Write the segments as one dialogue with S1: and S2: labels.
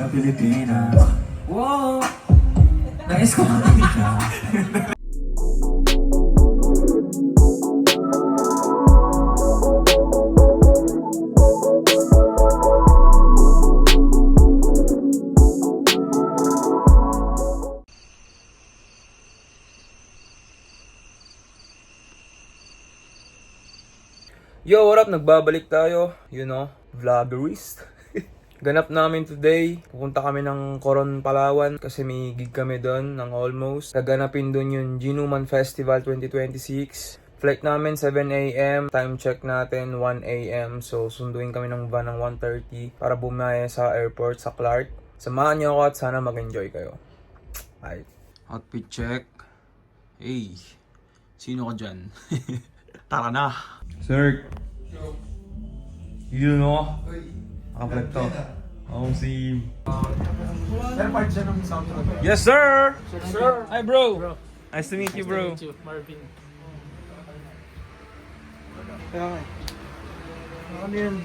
S1: Pilipinas. Wow! Nais ko makita.
S2: Yo, what up? Nagbabalik tayo. You know, vloggerist. Ganap namin today. Pupunta kami ng Coron, Palawan kasi may gig kami doon ng Almost. Gaganapin doon yung Ginuman Festival 2026. Flight namin 7 a.m. Time check natin 1 a.m. So, sunduin kami ng van ng 1:30 para bumaya sa airport sa Clark. Samahan niyo ako at sana mag-enjoy kayo. Bye. Outfit check. Hey, sino ka dyan? Tara na. Sir. You know? Nakapalag to. Ako si... Yes, sir!
S3: Sir.
S2: Hi, bro! Nice to meet you, bro.
S3: Nice to meet you, Marvin. Ano yun?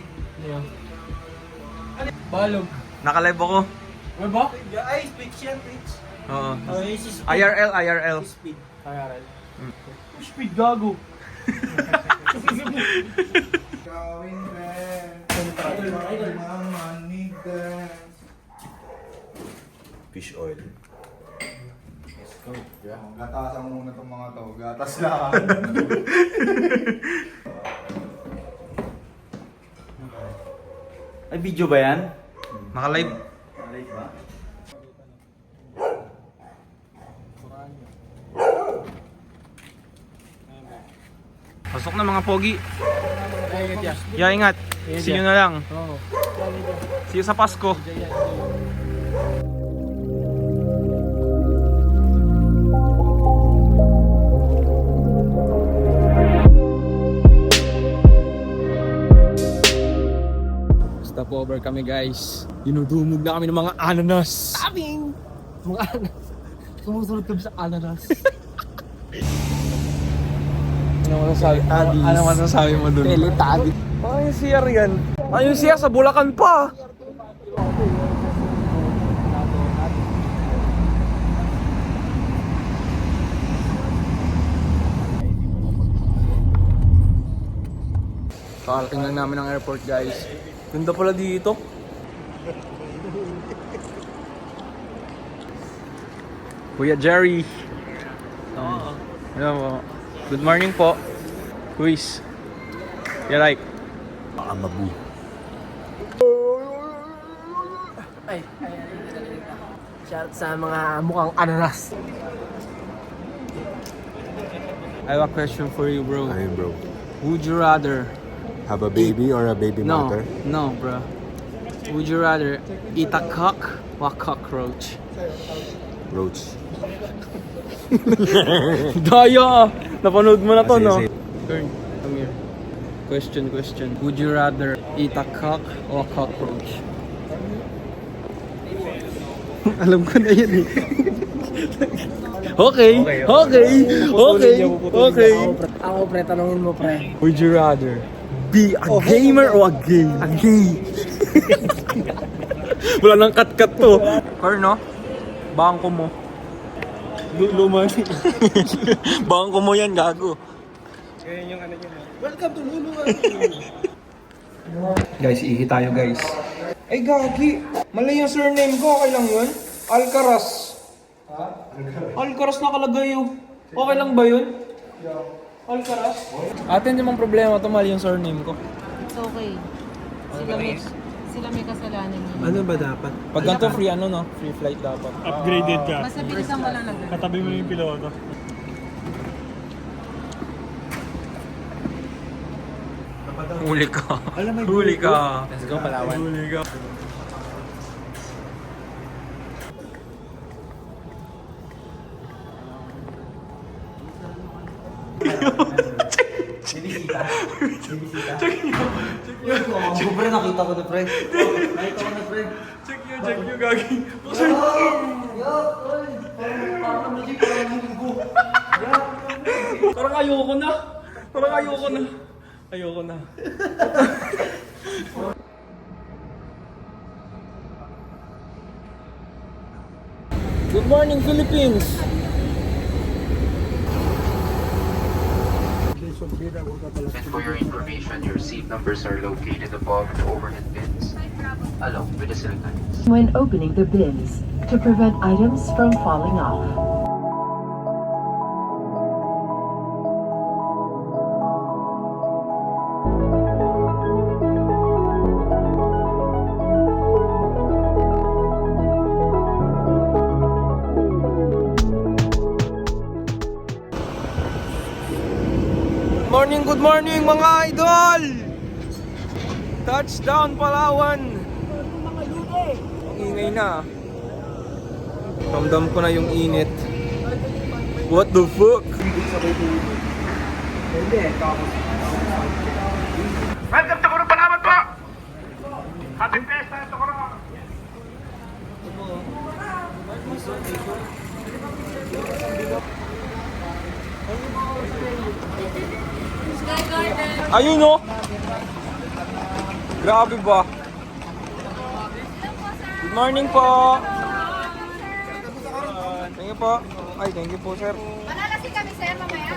S3: Balog.
S2: Naka-live ako.
S3: Ano ba?
S4: Ay, speech yan, speech.
S2: Oo.
S4: This is
S2: IRL.
S4: speed.
S3: Ayaral. Speed gago.
S4: Gawin rin. Mamanig din.
S5: Fish oil.
S4: Let's go. Yeah. Gatasan muna itong mga to. Gatas lang.
S5: Ay, video ba yan?
S2: Naka-live.
S5: Alright ba?
S2: Pasok na mga pogi.
S3: Ingat ya.
S2: Yeah, ingat. See you na lang.
S3: Oo.
S2: See you sa Pasko. Stop over kami, guys. Dinudumog na kami ng mga ananas.
S3: Aming! Mga ananas. Sumusunod kami sa ananas.
S2: Ano masasabi mo dun?
S3: Teletadi.
S2: Ay, yung CR yan. Ay, yung CR sa Bulacan pa. Kakarating lang namin ang airport, guys. Ganda pala dito. Kuya Jerry. Hello po. Good morning po. Kuis. You're right.
S5: Baka mabu.
S3: Shout sa mga mukhang ananas.
S2: I have a question for you, bro.
S5: Ay, bro.
S2: Would you rather...
S5: Have a baby or a baby mother?
S2: No, bro. Would you rather eat a cock or a cockroach?
S5: Roach.
S2: Daya! Napanood mo na to,
S5: Sige,
S2: no?
S5: sige.
S2: Turn, come here. Question. Would you rather eat a cock or a cockroach? Alam ko na yan eh. Okay.
S3: Ako pre, tanongin mo pre.
S2: Would you rather be a gamer or a gay? A gay. Wala nang kat-kat to. Or no? Bangko mo. Luman. Bangko mo yan, gago.
S4: Welcome to Lulu.
S2: Guys, ihi tayo, guys.
S6: Ay gagi, mali yung surname ko, okay lang yun? Alcaraz. Alcaraz nakalagay yun. Okay lang ba yun? Alcaraz?
S2: Atin namang problema to, mali yung surname ko.
S7: It's okay. Sila may kasalanan yun.
S6: Ano ba dapat?
S2: Pag ganito free no? Free flight dapat.
S3: Upgraded ka.
S7: Basta bilisan mo lang agad.
S3: Katabi mo yung piloto.
S2: Huli ka. Huli ka.
S3: Let's go, Palawan.
S2: Huli ka.
S4: Pre, nakita ko na, pre. Nakita ko na, pre.
S2: Check nyo, gagi. Parang ayoko na. Ayoko na. Good morning, Philippines!
S8: And for your information, your seat numbers are located above the overhead bins, along with the silicons.
S9: When opening the bins, to prevent items from falling off.
S2: Good morning mga idol! Touchdown Palawan! Ang ingay na. Ramdam ko na yung init. What the fuck?
S10: Welcome to Coron Palawan po! Happy Fiesta ito Coron!
S2: Ayun no? Grabe ba? Good morning po! Thank you po. Ay, thank you po sir.
S7: Manalasi kami, sir, mamaya.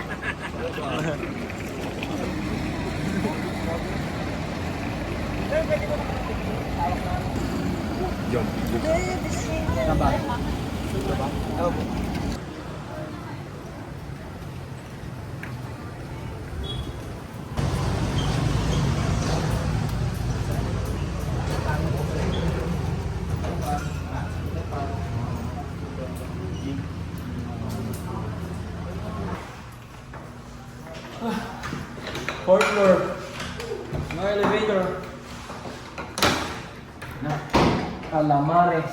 S2: Fourth floor. No elevator.
S6: Calamares.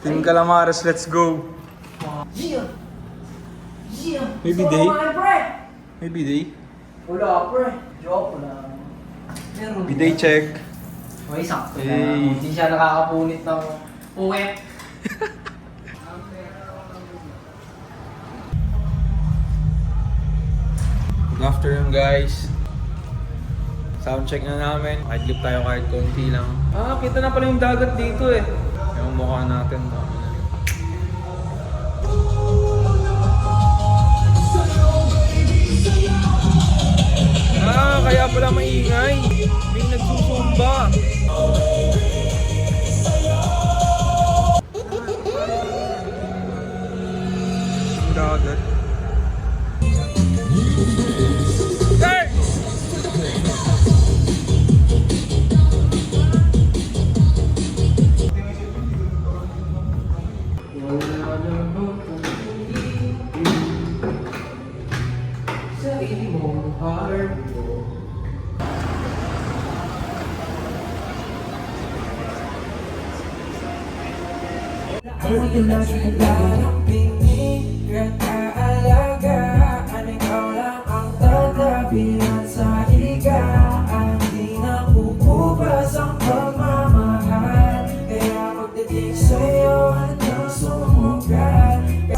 S2: Team Calamares, let's go. Maybe day? Maybe day?
S6: Wala, pre. Joke lang. Meron.
S2: Biday check.
S6: May sakto na.
S2: Hey.
S6: Hindi siya nakakapunit ng puwet.
S2: Good afternoon guys. Soundcheck na namin. Idlip tayo kahit konti lang. Ah, kita na pala yung dagat dito eh. Yung mukha natin. Ah, kaya pala maingay. May nagsusumba. Yung dagat. Hey!
S6: Sa imong heart.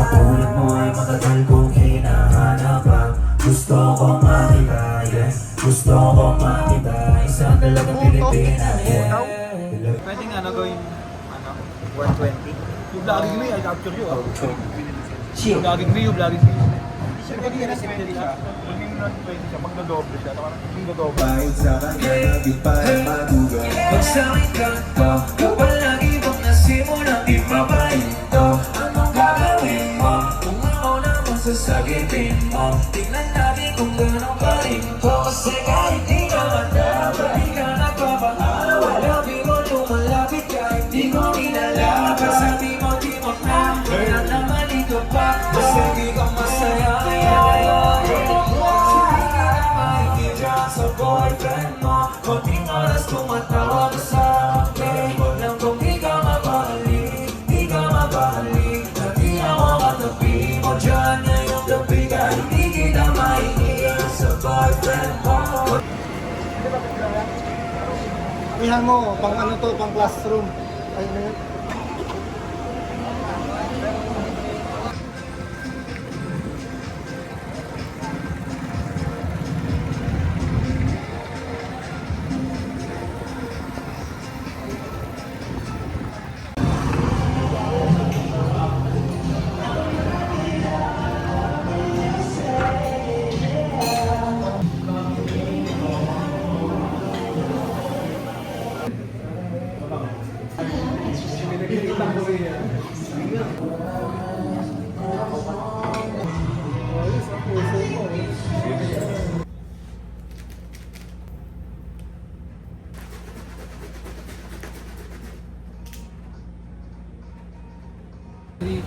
S1: Tulad mo ay matagal kong hinahanap ang gusto kong makita, yes. Gusto kong makita isang talagang Pilipina, yeah.
S2: Pwede nga gawin 120. Yung vlogging mo, I capture you. Yung vlogging mo, yung vlogging mo. Siya kanina si Pwede siya.
S10: Maging non-20 siya, magdodoble siya. Maging dodoble.
S1: Bahid sa kanya, di pa rin maduga.
S6: Pag sa akin kanto, kapal lagi bang nasimulang di mapahinto. Anong gagawin mo? Kung ako na masasagipin mo, tingnan natin kung gano'ng karin ko. Kasi kahit di na mataba, di ka nagpapahala. Labi mo lumalapit kahit di ko inalaban. Sabi mo di mo na, wala naman ito pa. Kasi di ka masaya, kaya sabi ka na maigil dyan sa boyfriend mo. Konting oras tumatawa ka sa akin. Nang kung di ka mabalik, di ka mabalik. Dati ako katabi mo dyan ngayong gabi. Kahit di kita maigil sa boyfriend mo.
S3: Ihan mo, pang ano to, pang classroom. Ay, ano yun?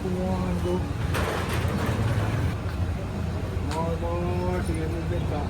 S3: kumuha ko. More. Sige, movement ka.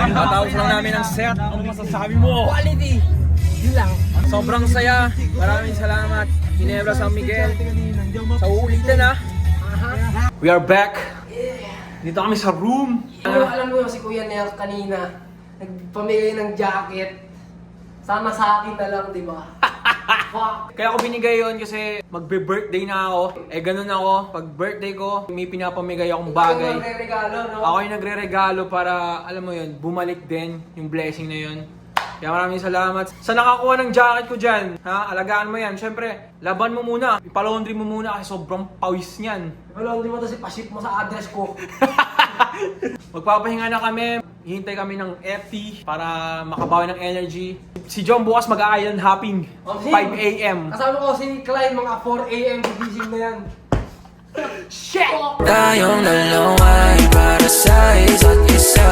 S2: Tatapos lang namin ang set. Ano masasabi mo? Quality! Yun lang. Sobrang saya. Maraming salamat. Ginebra San Miguel. Sa uulitin na. We are back. Dito kami sa room.
S7: Alam mo si Kuya Nel kanina, nagpamigay ng jacket. Sana sa akin na lang, di ba? Fuck.
S2: Kaya ako binigay yun kasi magbe-birthday na ako. Eh ganun ako. Pag birthday ko, may pinapamigay akong bagay.
S7: Ikaw nagre-regalo, no?
S2: Ako yung nagre-regalo para, alam mo yun, bumalik din yung blessing na yun. Kaya maraming salamat. Sa nakakuha ng jacket ko dyan, ha? Alagaan mo yan. Siyempre, laban mo muna. Ipalaundry mo muna kasi sobrang pawis niyan.
S7: Wala, hindi mo kasi pa-ship mo sa address ko.
S2: Magpapahinga na kami. Hihintay kami ng FT para makabawi ng energy. Si John bukas mag-island hopping. 5 a.m.
S7: Kasama ko si Clyde, mga 4 a.m. gigising na yan.
S2: Shit!
S6: Tayong dalawa ay para sa isa't isa.